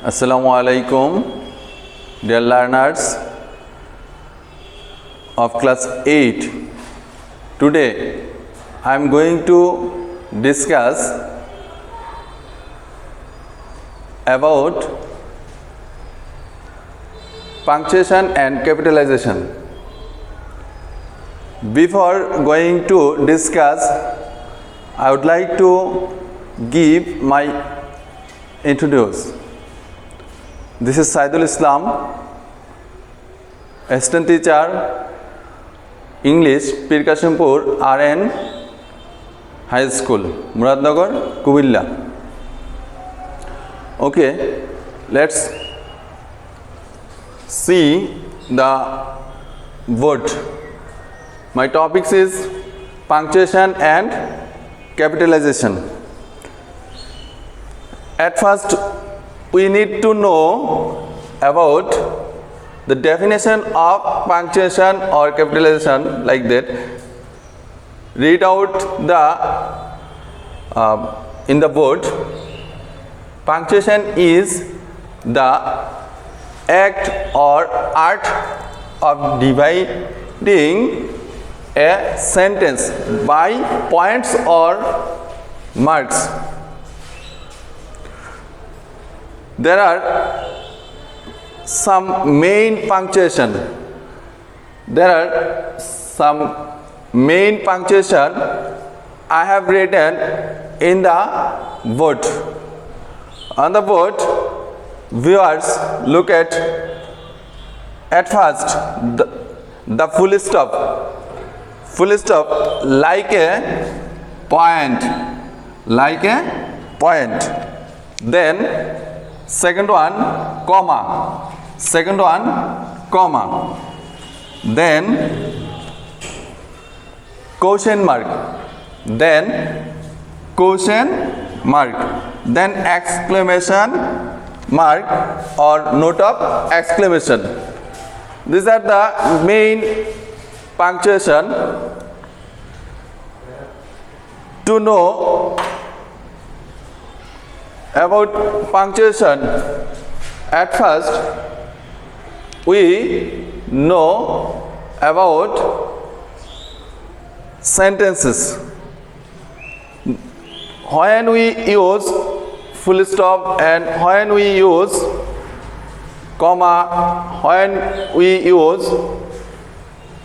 Assalamu alaikum, dear learners of class 8. Today I am going to discuss about punctuation and capitalization. Before going to discuss, I would like to give my introduce. This is Saidul Islam, assistant teacher, English, Pir Kasimpur RN High School, Muradnagar, Kubilla. Okay, let's see the word. My topics is punctuation and capitalization. At first, we need to know about the definition of punctuation or capitalization, like that. Read out the in the word. Punctuation is the act or art of dividing a sentence by points or marks. There are some main punctuation. There are some main punctuation I have written in the word. On the word, viewers look at first the full stop. Full stop like a point. Then second one, comma. Then question mark. Then exclamation mark or note of exclamation. These are the main punctuation. To know about punctuation, at first we know about sentences. When we use full stop and when we use comma, when we use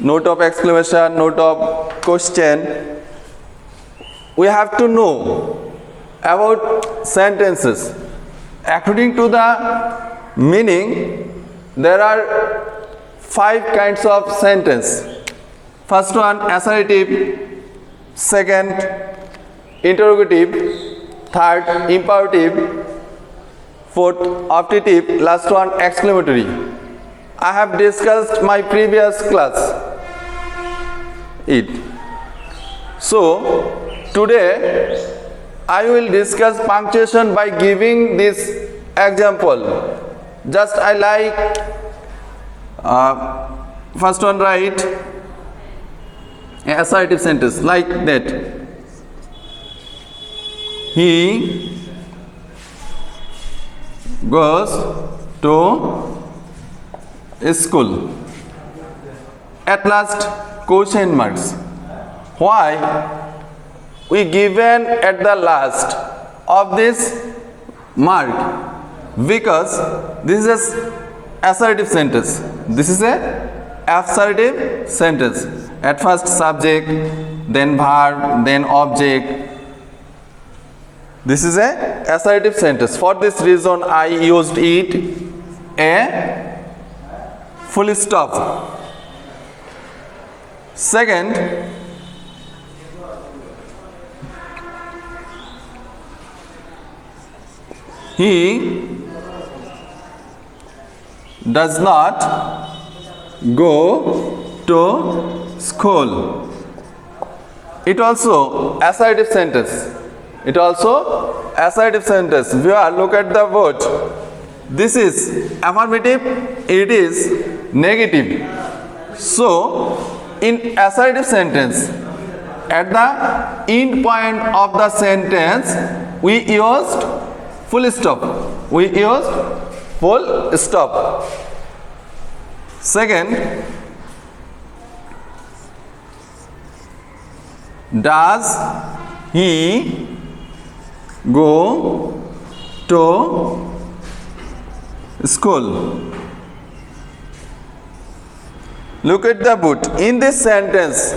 note of exclamation, note of question, we have to know about sentences. According to the meaning, there are 5 kinds of sentence. First one, assertive. Second, interrogative. Third, imperative. Fourth, optative. Last one, exclamatory. I have discussed my previous class it. So today I will discuss punctuation by giving this example. Just I like first one, write assertive sentence like that. He goes to school. At last, question marks. Why we given at the last of this mark? Because this is assertive sentence. At first subject, then verb, then object. This is a assertive sentence. For this reason I used it a full stop. Second, he does not go to school. It also assertive sentence. Viewer, look at the word. This is affirmative, it is negative. So in assertive sentence, at the end point of the sentence we used full stop. full stop. Second, does he go to school? Look at the boot. In this sentence,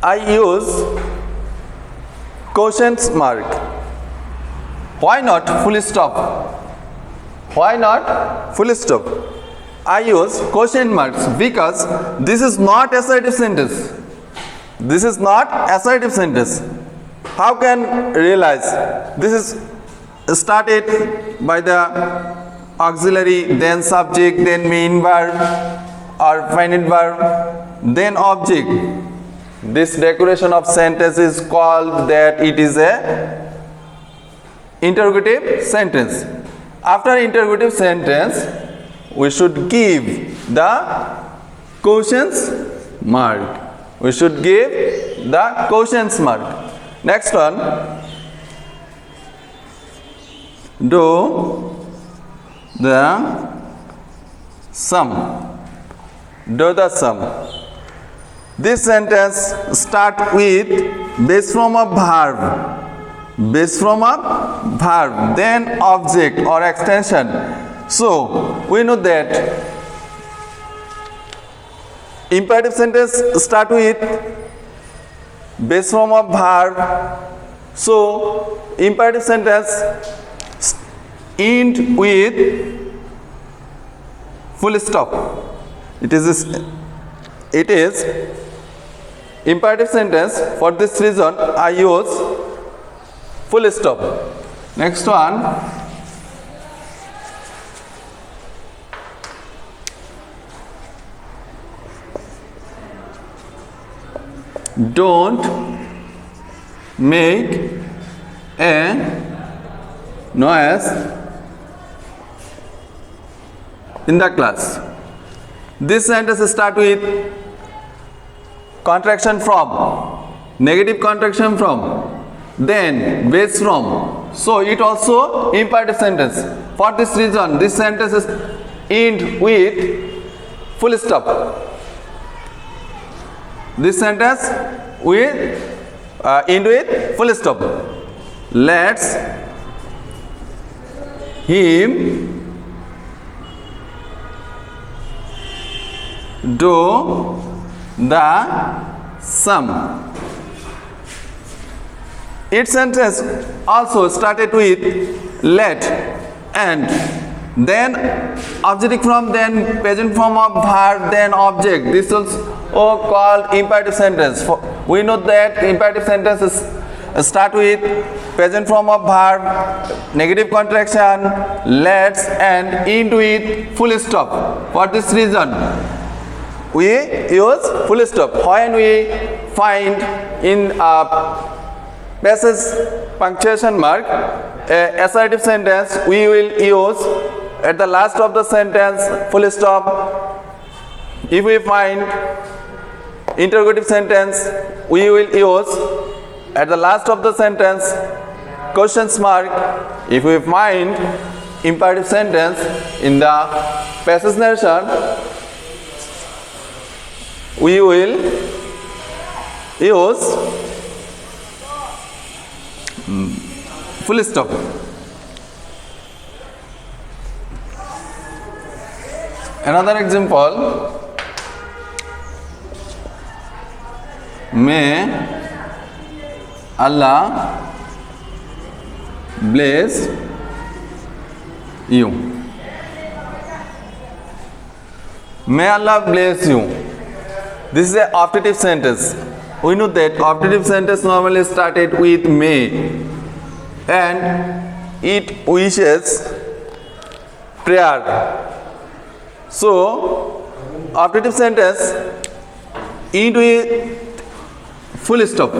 I use question mark. Why not full stop? Why not full stop? I use question marks because this is not assertive sentence. This is not assertive sentence. How can realize? This is started by the auxiliary, then subject, then main verb or finite verb, then object. This decoration of sentence is called that it is a interrogative sentence. After interrogative sentence, we should give the questions mark. We should give the questions mark. Next one, do the sum. Do the sum. This sentence start with base form of verb. Base form of verb, then object or extension. So we know that imperative sentence start with base form of verb. So imperative sentence end with full stop. It is imperative sentence. For this reason I use full stop. Next one, don't make a noise in the class. This sentence start with contraction from, negative contraction from, then base from. So it also imperative sentence. For this reason, this sentence is end with full stop. This sentence will end with full stop. Let's him do the sum. Its sentence also started with let and then object from, then present form of verb, then object. This is called imperative sentence. We know that imperative sentences start with present form of verb, negative contraction, let's, and end with full stop. For this reason, we use full stop. When we find in passage punctuation mark assertive sentence, we will use at the last of the sentence full stop. If we find interrogative sentence, we will use at the last of the sentence questions mark. If we find imperative sentence in the passage narration, we will use full stop. Another example, may Allah bless you. May Allah bless you. This is an optative sentence. We know that optative sentence normally started with may and it wishes prayer. So optative sentence end with full stop.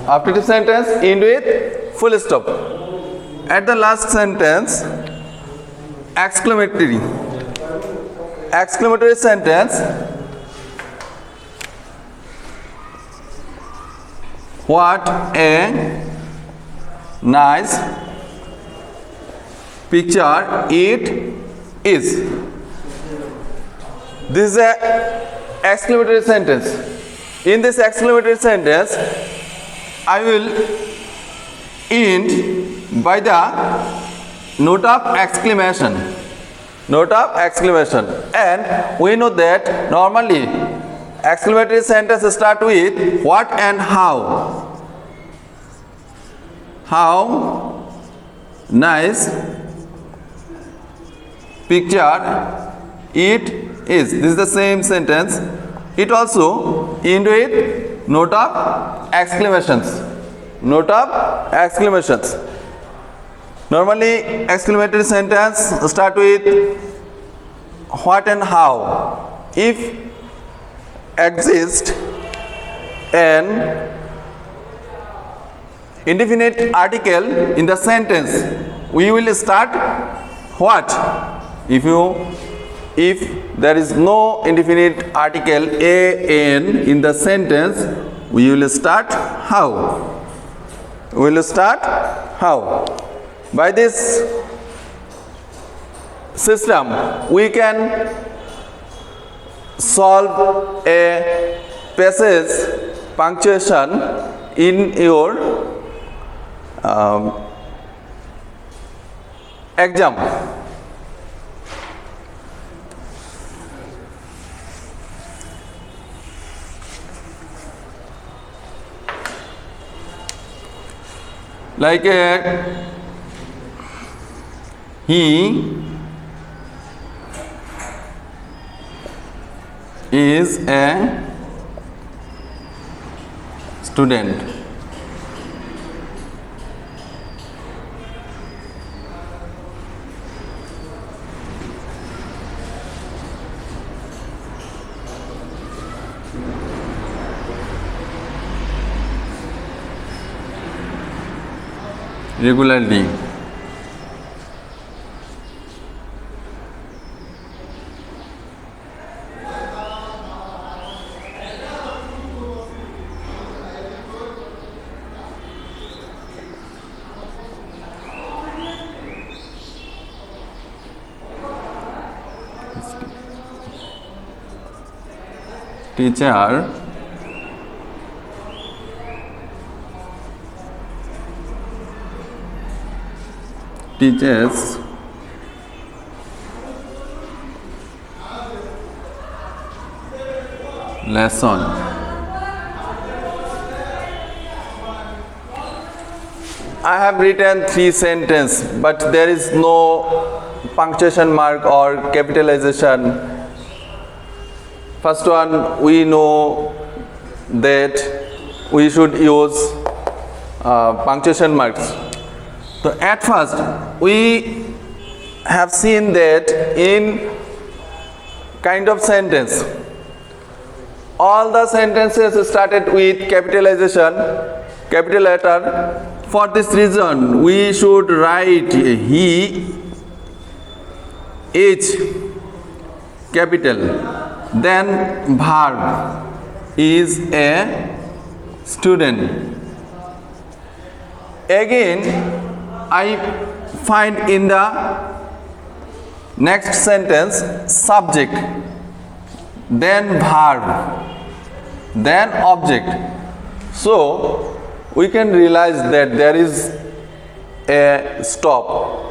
Optative sentence end with full stop. At the last sentence, exclamatory sentence. What a nice Picture it is. This is a exclamatory sentence. In this exclamatory sentence, I will end by the note of exclamation. Note of exclamation. And we know that normally exclamatory sentence start with what and how. How nice picture it is. This is the same sentence. It also end with note of exclamations. Note of exclamations. Normally exclamatory sentence start with what and how. If exist an indefinite article in the sentence, we will start what? If there is no indefinite article an in the sentence, we will start how. We will start how. By this system, we can solve a passage punctuation in your exam. Like he is a student. Regularly. Teacher teaches lesson. I have written 3 sentences, but there is no punctuation mark or capitalization. First one, we know that we should use punctuation marks. So at first, we have seen that in kind of sentence, all the sentences started with capitalization, capital letter. For this reason, we should write he, H, capital. Then verb is a student. Again, I find in the next sentence subject, then verb, then object. So we can realize that there is a stop.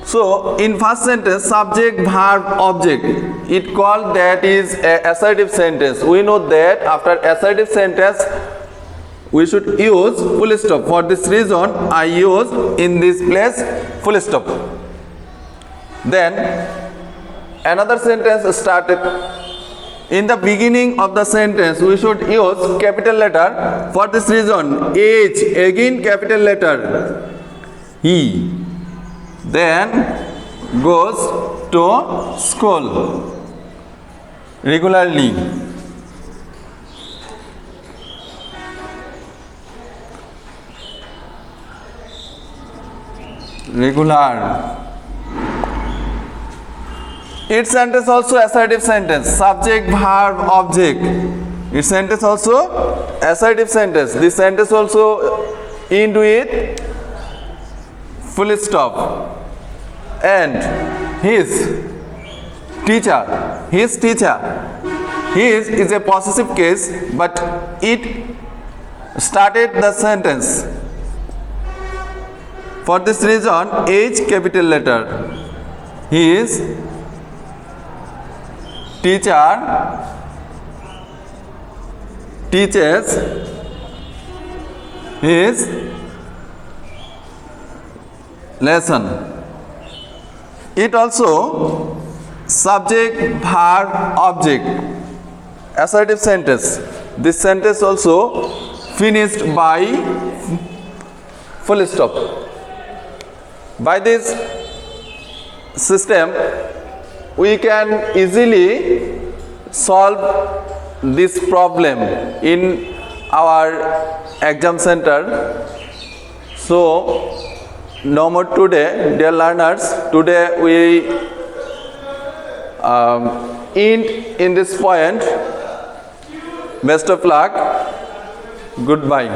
So in first sentence, subject, verb, object, it called that is a assertive sentence. We know that after assertive sentence we should use full stop. For this reason, I use in this place full stop. Then another sentence started. In the beginning of the sentence, we should use capital letter. For this reason, H, again capital letter, he, then goes to school regularly. Regular. Its sentence also assertive sentence. Subject, verb, object. Its sentence also assertive sentence. This sentence also end with full stop. And his teacher, his is a possessive case, but it started the sentence. For this reason, H capital letter. His teacher teaches his lesson. It also subject, verb, object, assertive sentence. This sentence also finished by full stop. By this system, we can easily solve this problem in our exam center. So, no more today, dear learners. Today we end in this point. Best of luck. Goodbye.